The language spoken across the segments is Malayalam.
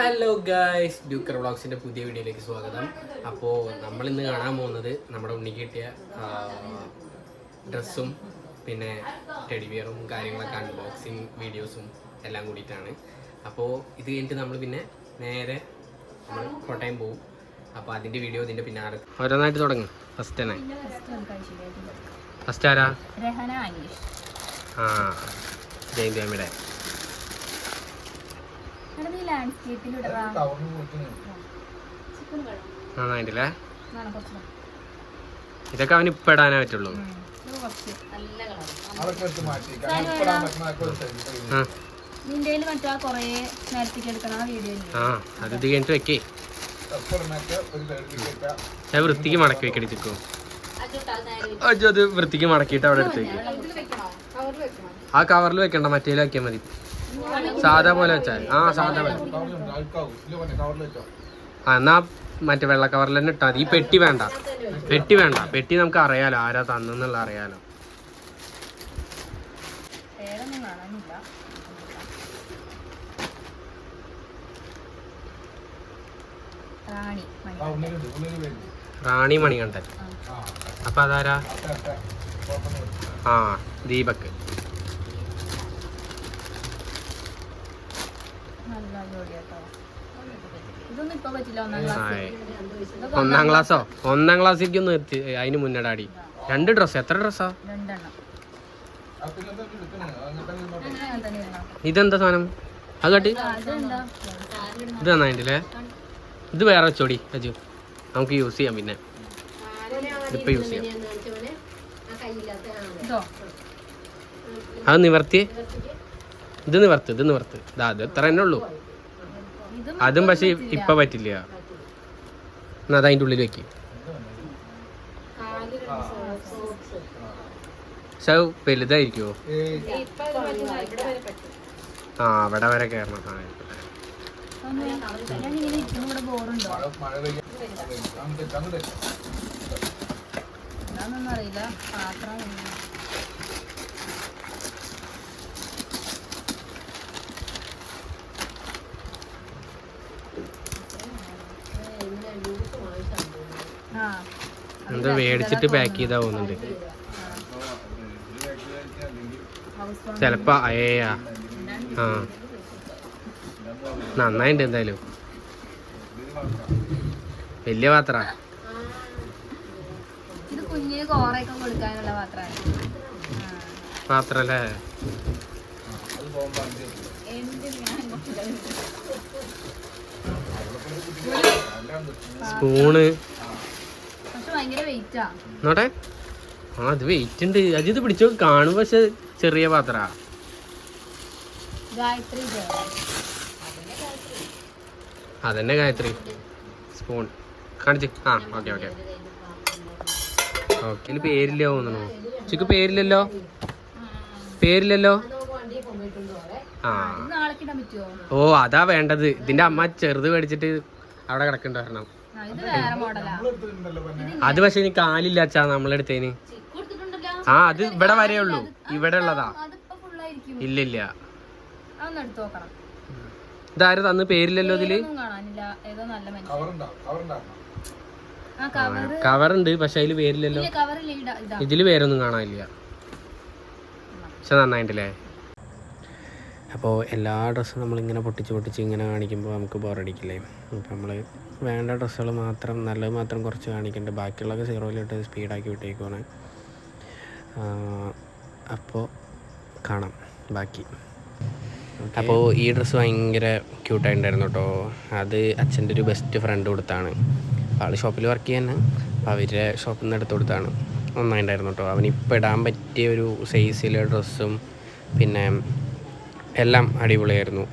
ഹലോ ഗായ്സ്, ഡ്യൂക്കർ വ്ളോഗ്സിൻ്റെ പുതിയ വീഡിയോയിലേക്ക് സ്വാഗതം. അപ്പോൾ നമ്മളിന്ന് കാണാൻ പോകുന്നത് നമ്മുടെ ഉണ്ണിക്ക് കിട്ടിയ ഡ്രസ്സും പിന്നെ ടെഡിബിയറും കാര്യങ്ങളൊക്കെ അൺബോക്സിങ് വീഡിയോസും എല്ലാം കൂടിയിട്ടാണ്. അപ്പോൾ ഇത് കഴിഞ്ഞിട്ട് നമ്മൾ പിന്നെ നേരെ നമ്മൾ കോട്ടയം പോകും. അപ്പോൾ അതിൻ്റെ വീഡിയോ ഇതിൻ്റെ പിന്നാലെ ഓരോന്നായിട്ട് തുടങ്ങും. ഫസ്റ്റ് തന്നെ ഫസ്റ്റ് ആരാ? ജയന്തി അമ്മയുടെ നന്നായിട്ടില്ലേ? ഇതൊക്കെ അവന് ഇപ്പം ഇടാനേ പറ്റുള്ളൂ. അത് ഇത് കഴിഞ്ഞിട്ട് വെക്കേ, ഞാൻ വൃത്തിക്ക് മടക്കി വെക്കടി ചിക്കോ. അത് വൃത്തിക്ക് മടക്കിയിട്ട് അവിടെ എടുത്ത് വെക്കും. ആ കവറിൽ വെക്കണ്ട, മറ്റേലാക്കിയാൽ മതി. സാധാ പോലെ വെച്ചാൽ സാധാ പോലെ. എന്നാ മറ്റേ വെള്ള കവറിൽ തന്നെ ഇട്ടാൽ മതി. ഈ പെട്ടി വേണ്ട, പെട്ടി നമുക്ക് അറിയാലോ ആരാ തന്നെന്നുള്ള അറിയാലോ. റാണി മണികണ്ഠൻ. അപ്പൊ അതാരാ? ദീപക്. ഒന്നാം ക്ലാസ്സോ? ഒന്നാം ക്ലാസ്സിലേക്ക് ഒന്ന് എത്തി. അതിന് മുന്നടാടി 2 ഡ്രസ്സ്. എത്ര ഡ്രസ്സാ? ഇതെന്താ സാധനം? അത് കട്ടി ഇത് നന്നായിട്ടില്ലേ? ഇത് വേറെ വെച്ചോടി അജു, നമുക്ക് യൂസ് ചെയ്യാം. പിന്നെ ഇതിപ്പോ യൂസ് ചെയ്യാം. അത് നിവർത്തിയേ, ഇത് നിവർത്ത്. അത് എത്ര തന്നെ ഉള്ളൂ. അതും പക്ഷെ ഇപ്പൊ പറ്റില്ല. എന്നാ അത് അതിൻ്റെ ഉള്ളിൽ വെക്ക്. പക്ഷെ വലുതായിരിക്കുമോ? അവിടെ വരെ കയറണം. അറിയില്ല. എന്താ മേടിച്ചിട്ട് പാക്ക് ചെയ്താ പോകുന്നുണ്ട് ചെലപ്പോ. നന്നായിട്ടുണ്ട്. എന്തായാലും വലിയ പാത്ര. പാത്രല്ലേ? സ്പൂണ് നോട്ടെ. അത് വെയിറ്റ് ഉണ്ട്. അജിത് പിടിച്ചോ. കാണും പക്ഷെ ചെറിയ പാത്ര. അതന്നെ ഗായത്രി സ്പൂൺ കാണിച്ച്. ഓക്കെ. ഇതിന് പേരില്ല തോന്നണോ? ചിക്ക് പേരില്ലല്ലോ. അതാ വേണ്ടത്. ഇതിന്റെ അമ്മ ചെറുത് മേടിച്ചിട്ട് അവിടെ കിടക്കണ്ടായിരുന്നു. അത് പക്ഷെ ഇനി കാലില്ല അച്ഛാ നമ്മളെടുത്തേന്. അത് ഇവിടെ വരേ ഉള്ളൂ. ഇവിടെ ഉള്ളതാ. ഇല്ലില്ല. ഇതാരും തന്ന് പേരില്ലല്ലോ ഇതില്. കവറുണ്ട് പക്ഷെ അതില് പേരില്ലല്ലോ. ഇതില് പേരൊന്നും കാണാനില്ല. പക്ഷെ നന്നായിട്ടില്ലേ? അപ്പോൾ എല്ലാ ഡ്രസ്സും നമ്മളിങ്ങനെ പൊട്ടിച്ച് ഇങ്ങനെ കാണിക്കുമ്പോൾ നമുക്ക് ബോറടിക്കില്ലേ? അപ്പോൾ നമ്മൾ വേണ്ട ഡ്രസ്സുകൾ മാത്രം, നല്ലത് മാത്രം കുറച്ച് കാണിക്കേണ്ട. ബാക്കിയുള്ളതൊക്കെ 0-ലിട്ട് സ്പീഡാക്കി വിട്ടേക്കുവാണ്. അപ്പോൾ കാണാം ബാക്കി. അപ്പോൾ ഈ ഡ്രസ്സ് ഭയങ്കര ക്യൂട്ടായിട്ടുണ്ടായിരുന്നു കേട്ടോ. അത് അച്ഛൻ്റെ ഒരു ബെസ്റ്റ് ഫ്രണ്ട് കൊടുത്താണ്. ആൾ ഷോപ്പിൽ വർക്ക് ചെയ്യാൻ, അപ്പോൾ അവരുടെ ഷോപ്പിൽ നിന്ന് എടുത്ത് കൊടുത്താണ്. നന്നായിട്ടുണ്ടായിരുന്നു കേട്ടോ. അവനിപ്പോൾ ഇടാൻ പറ്റിയ ഒരു സൈസിലെ ഡ്രസ്സും പിന്നെ എല്ലാം അടിപൊളിയായിരുന്നു.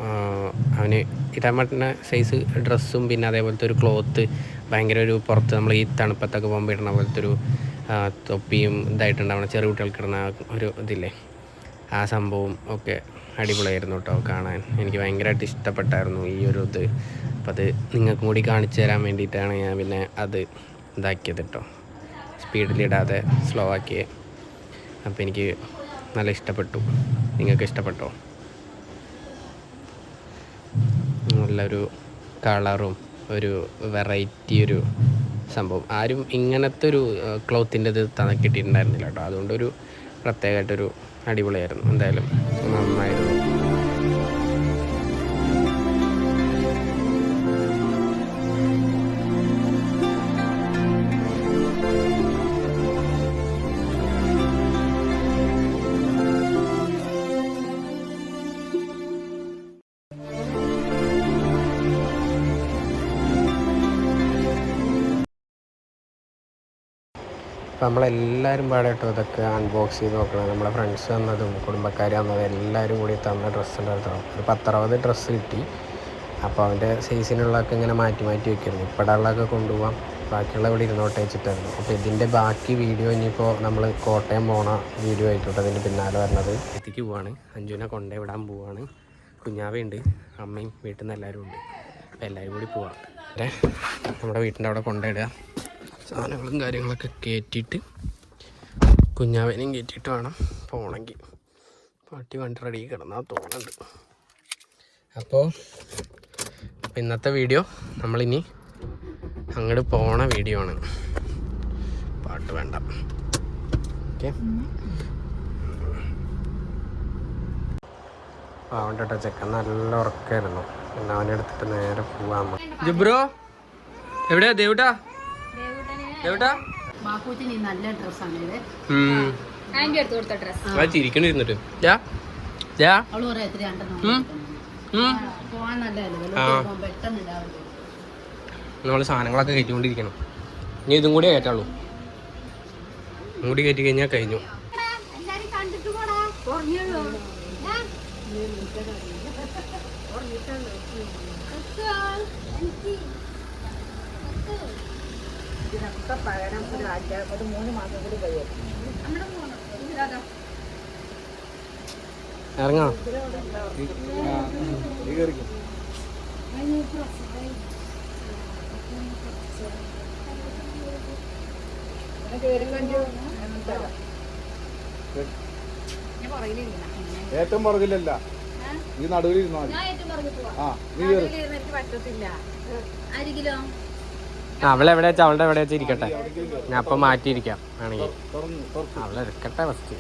അവന് ഇടാൻ പറ്റുന്ന സൈസ് ഡ്രസ്സും പിന്നെ അതേപോലത്തെ ഒരു ക്ലോത്ത്, ഭയങ്കര ഒരു പുറത്ത് നമ്മൾ ഈ തണുപ്പത്തൊക്കെ പോകുമ്പോൾ ഇടുന്ന പോലത്തെ ഒരു തൊപ്പിയും ഇതായിട്ടുണ്ടാവണം. ചെറിയ കുട്ടികൾക്ക് ഇടുന്ന ഒരു ഇതില്ലേ, ആ സംഭവം ഒക്കെ അടിപൊളിയായിരുന്നു കേട്ടോ കാണാൻ. എനിക്ക് ഭയങ്കരമായിട്ട് ഇഷ്ടപ്പെട്ടായിരുന്നു ഈ ഒരു ഇത്. അപ്പോൾ അത് നിങ്ങൾക്കും കൂടി കാണിച്ചു തരാൻ വേണ്ടിയിട്ടാണ് ഞാൻ പിന്നെ അത് ഇതാക്കിയത് കേട്ടോ. സ്പീഡിലിടാതെ സ്ലോ ആക്കിയേ. അപ്പോൾ എനിക്ക് നല്ല ഇഷ്ടപ്പെട്ടു. നിങ്ങൾക്ക് ഇഷ്ടപ്പെട്ടോ? നല്ലൊരു കളറും ഒരു വെറൈറ്റി ഒരു സംഭവം. ആരും ഇങ്ങനത്തെ ഒരു ക്ലോത്തിൻ്റെ ഇത് കിട്ടിയിട്ടുണ്ടായിരുന്നില്ല കേട്ടോ. അതുകൊണ്ടൊരു പ്രത്യേകമായിട്ടൊരു അടിപൊളിയായിരുന്നു. എന്തായാലും നന്നായിരുന്നു. അപ്പോൾ നമ്മളെല്ലാവരും പാടാട്ടോ ഇതൊക്കെ അൺബോക്സ് ചെയ്ത് നോക്കണം. നമ്മളെ ഫ്രണ്ട്സ് വന്നതും കുടുംബക്കാർ വന്നതും എല്ലാവരും കൂടി തന്ന ഡ്രസ്സ് ഉണ്ടായിരുന്നു. ഒരു 10-60 ഡ്രസ്സ് കിട്ടി. അപ്പോൾ അവൻ്റെ സൈസിനുള്ളതൊക്കെ ഇങ്ങനെ മാറ്റി മാറ്റി വെക്കുന്നു. ഇപ്പോഴുള്ളതൊക്കെ കൊണ്ടുപോകാം, ബാക്കിയുള്ള ഇവിടെ ഇരുന്നോട്ട് വെച്ചിട്ടായിരുന്നു. അപ്പോൾ ഇതിൻ്റെ ബാക്കി വീഡിയോ ഇനിയിപ്പോൾ നമ്മൾ കോട്ടയം പോണ വീഡിയോ ആയിക്കോട്ടെ അതിൻ്റെ പിന്നാലെ വരുന്നത്. എത്തിക്ക് പോവാണ്, അഞ്ജുവിനെ കൊണ്ടേ വിടാൻ പോവാണ്. കുഞ്ഞാവയുണ്ട്, അമ്മയും വീട്ടിൽ നിന്ന് എല്ലാവരും ഉണ്ട്. അപ്പോൾ എല്ലാവരും കൂടി പോവാം. നമ്മുടെ വീട്ടിൻ്റെ അവിടെ കൊണ്ടിടുക, സാധനങ്ങളും കാര്യങ്ങളൊക്കെ കയറ്റിയിട്ട് കുഞ്ഞാവേനെയും കയറ്റിയിട്ട് വേണം പോകണമെങ്കിൽ. പാട്ടി വണ്ടി റെഡി കിടന്നാൽ തോന്നുന്നുണ്ട്. അപ്പോൾ ഇന്നത്തെ വീഡിയോ നമ്മളിനി അങ്ങോട്ട് പോണ വീഡിയോ ആണ്. പാട്ട് വേണ്ട. ഓക്കെ, പാവണ്ട കേട്ടോ, ചെക്കൻ നല്ല ഉറക്കമായിരുന്നു. പിന്നെ അവനെ എടുത്തിട്ട് നേരെ പോവാൻ. ജിബ്രോ എവിടെയാ? ദേവിട്ടാ ചിരിക്കണിരുന്നിട്ട് നമ്മള് സാധനങ്ങളൊക്കെ കയറ്റിക്കൊണ്ടിരിക്കണം. ഇനി ഇതും കൂടി കയറ്റുള്ളൂ. ഇതും കൂടി കയറ്റി കഴിഞ്ഞാൽ കഴിഞ്ഞു. ഇറങ്ങാ. ഏറ്റവും പുറകിലല്ല, ഈ നടുവിൽ ഇരുന്നാൽ അവളെവിടെ വെച്ചാ അവളുടെ എവിടെ വെച്ചാൽ ഇരിക്കട്ടെ. ഞാൻ അപ്പം മാറ്റിയിരിക്കാം ആണെങ്കിൽ. അവളെടുക്കട്ടെ ഫസ്റ്റ്.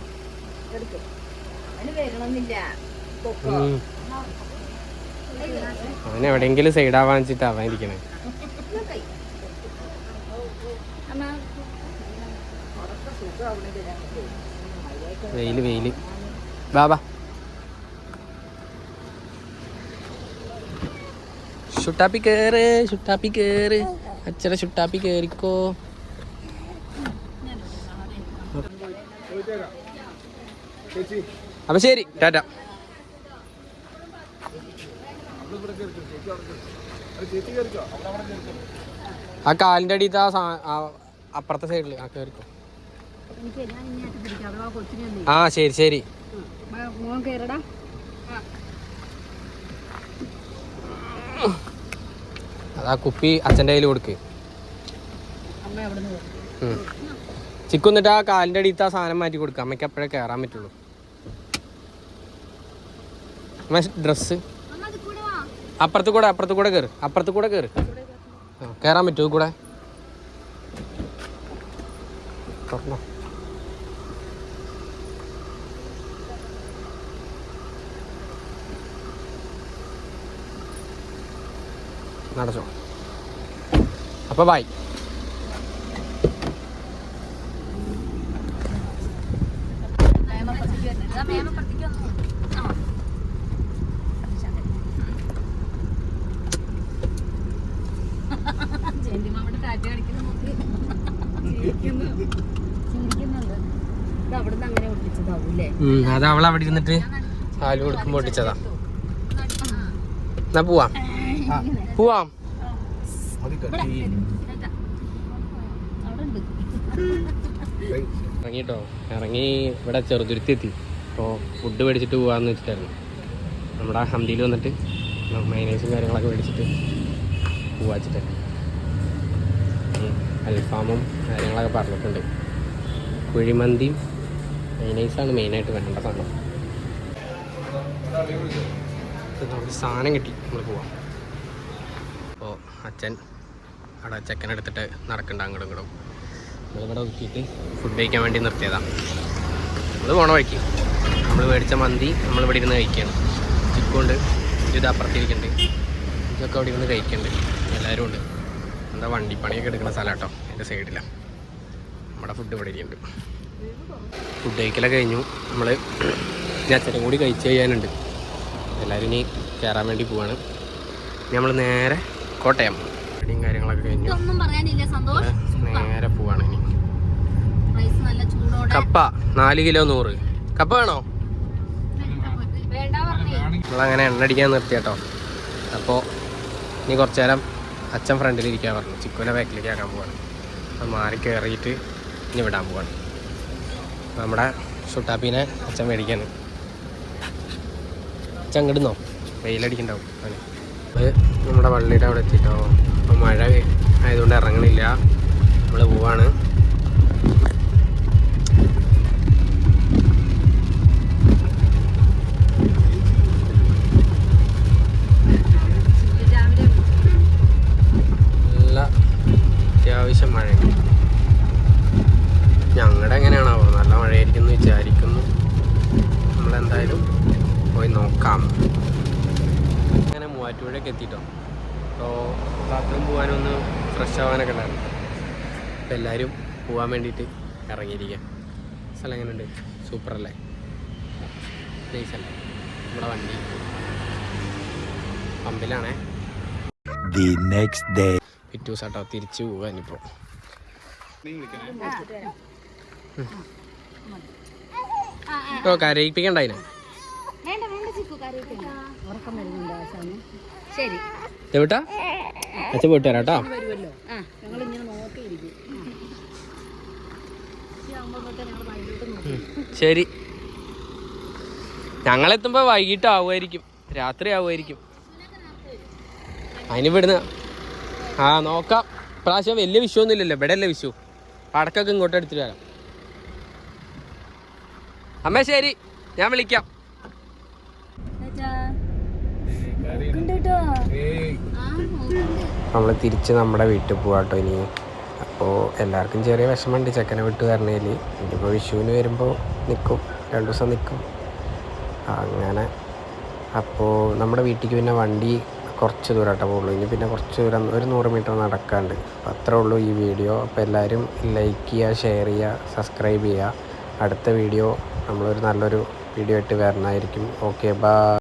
അവൻ എവിടെയെങ്കിലും സൈഡാവാൻ വെച്ചിട്ട് അവൻ ഇരിക്കണേ. വെയില് ബാബാ. ഷുട്ടാപ്പി കേറ് അച്ഛനെ ഷുട്ടാപ്പി കേറിക്കോ. അപ്പൊ ശരി, ടാറ്റ. ആ കാലിൻ്റെ അടിയത്തെ അപ്പുറത്തെ സൈഡിൽ ആ കേറിക്കോ. ആ ശരി. അതാ കുപ്പി അച്ഛൻ്റെ കയ്യിൽ കൊടുക്ക്. ചിക്കുന്നിട്ട് ആ കാലിൻ്റെ അടിയത്തെ ആ സാധനം മാറ്റി കൊടുക്കുക. അമ്മയ്ക്ക് അപ്പോഴേ കയറാൻ പറ്റുള്ളൂ. ഡ്രസ്സ് അപ്പുറത്ത് കൂടെ കയറ്. കയറാൻ പറ്റുമോ കൂടെ? തുറന്നോ. നടച്ചോ. അപ്പോൾ ബൈ. അത് അവൾ അവിടെ ഇരുന്നിട്ട് പാല് കൊടുക്കുമ്പോൾ ഒട്ടിച്ചതാ. എന്നാ പോവാം. ഇറങ്ങിട്ടോ. ഇറങ്ങി ഇവിടെ ചെറുതുരുത്തി എത്തി. അപ്പോൾ ഫുഡ് മേടിച്ചിട്ട് പോകാമെന്ന് വെച്ചിട്ടായിരുന്നു. നമ്മുടെ ഹംദിയിൽ വന്നിട്ട് മൈനേഴ്സും കാര്യങ്ങളൊക്കെ മേടിച്ചിട്ട് പോവാച്ചിട്ട് അൽഫാമും കാര്യങ്ങളൊക്കെ പറഞ്ഞിട്ടുണ്ട്. കുഴിമന്തിയും മൈനേഴ്സാണ് മെയിനായിട്ട് വേണ്ട സാധനം. നമുക്ക് സാധനം കിട്ടി, നമ്മൾ പോവാം. അച്ഛൻ അവിടെ ചെക്കനെടുത്തിട്ട് നടക്കണ്ട അങ്ങോട്ടും ഇങ്ങോട്ടും. നമ്മളിവിടെ നോക്കിയിട്ട് ഫുഡ് കഴിക്കാൻ വേണ്ടി നിർത്തിയതാണ്. നമ്മൾ പോണ വഴിക്ക് നമ്മൾ മേടിച്ച മന്തി നമ്മളിവിടെ ഇരുന്ന് കഴിക്കുകയാണ്. ചിക്കുണ്ട്, ഇത് അപ്പുറത്തിരിക്കുന്നുണ്ട്, ഇതൊക്കെ അവിടെ ഇരുന്ന് കഴിക്കുന്നുണ്ട്. എല്ലാവരും ഉണ്ട്. എന്താ വണ്ടിപ്പണിയൊക്കെ എടുക്കുന്ന സ്ഥലം കേട്ടോ, എൻ്റെ സൈഡിലാണ്. നമ്മുടെ ഫുഡ് ഇവിടെ ഇരിക്കുന്നുണ്ട്. ഫുഡ് കഴിക്കലൊക്കെ കഴിഞ്ഞു. നമ്മൾ ഇനി അച്ഛനും കൂടി കഴിച്ച് കഴിയാനുണ്ട്. എല്ലാവരും ഇനി കയറാൻ വേണ്ടി പോവാണ്. ഇനി നമ്മൾ നേരെ കോട്ടയം റെഡിയും കാര്യങ്ങളൊക്കെ കഴിഞ്ഞു നേരെ പോവാണ്. ഇനി കപ്പ 4 കിലോ 100. കപ്പ വേണോ? നമ്മളങ്ങനെ എണ്ണ അടിക്കാൻ നിർത്തി കേട്ടോ. അപ്പോൾ ഇനി കുറച്ച് നേരം അച്ഛൻ ഫ്രണ്ടിലിരിക്കാൻ പറഞ്ഞു. ചിക്കുവിനെ ബാക്കിലേക്ക് ആക്കാൻ പോവാണ്. അത് മാറി കയറിയിട്ട് ഇനി വിടാൻ പോവാണ്. നമ്മുടെ ഷുട്ടാപ്പീനെ അച്ഛൻ മേടിക്കാണ്. അച്ഛൻ അങ്ങോട്ടുന്നോ വെയിലടിക്കണ്ടാവും. അത് നമ്മുടെ വള്ളിയുടെ അവിടെ എത്തിയിട്ടോ. അപ്പോൾ മഴ ആയതുകൊണ്ട് ഇറങ്ങണില്ല, നമ്മൾ പോവാണ്. നല്ല അത്യാവശ്യം മഴയുണ്ട്. ഞങ്ങളുടെ എങ്ങനെയാണാവോ, നല്ല മഴയായിരിക്കും എന്ന് വിചാരിക്കുന്നു. നമ്മളെന്തായാലും പോയി നോക്കാം. അങ്ങനെ മൂവാറ്റുപുഴയൊക്കെ എത്തിയിട്ടോ. അപ്പോൾ ബാത്റൂം പോകാനൊന്ന് ഫ്രഷ് ആവാനൊക്കെ ഉണ്ടായിരുന്നു. അപ്പോൾ എല്ലാവരും പോകാൻ വേണ്ടിയിട്ട് ഇറങ്ങിയിരിക്കാം. സ്ഥലം എങ്ങനെയുണ്ട്? സൂപ്പറല്ലേ? നൈസല്ലേ? നമ്മുടെ വണ്ടി പമ്പിലാണേ. പിറ്റൂസാട്ടോ തിരിച്ചു പോകാനിപ്പോൾ. ഓ കരയിപ്പിക്കണ്ടായിനെ. എവിട്ടാ അച്ഛൻ പോയിട്ട് വരാം കേട്ടോ. ശരി, ഞങ്ങളെത്തുമ്പോൾ വൈകിട്ട് ആവുമായിരിക്കും, രാത്രി ആവുമായിരിക്കും. അതിനിവിടുന്ന് നോക്കാം. പ്രാവശ്യം വലിയ വിഷുവൊന്നും ഇല്ലല്ലോ, ഇവിടെ അല്ലേ വിഷു. പടക്കൊക്കെ ഇങ്ങോട്ട് എടുത്തിട്ട് വരാം. അമ്മ ശരി, ഞാൻ വിളിക്കാം. നമ്മൾ തിരിച്ച് നമ്മുടെ വീട്ടിൽ പോവാട്ടോ ഇനി. അപ്പോൾ എല്ലാവർക്കും ചെറിയ വിഷമമുണ്ട് ചെക്കനെ വിട്ട് വരണേൽ. ഇനിയിപ്പോൾ വിഷുവിന് വരുമ്പോൾ നിൽക്കും, 2 ദിവസം നിൽക്കും അങ്ങനെ. അപ്പോൾ നമ്മുടെ വീട്ടിലേക്ക് പിന്നെ വണ്ടി കുറച്ച് ദൂരമായിട്ടേ പോകുള്ളൂ. ഇനി പിന്നെ കുറച്ച് ദൂരം, ഒരു 100 മീറ്റർ നടക്കാണ്ട്. അപ്പോൾ അത്രേ ഉള്ളൂ ഈ വീഡിയോ. അപ്പോൾ എല്ലാവരും ലൈക്ക് ചെയ്യുക, ഷെയർ ചെയ്യുക, സബ്സ്ക്രൈബ് ചെയ്യുക. അടുത്ത വീഡിയോ നമ്മളൊരു നല്ലൊരു വീഡിയോ ആയിട്ട് വരണമായിരിക്കും. Okay, by.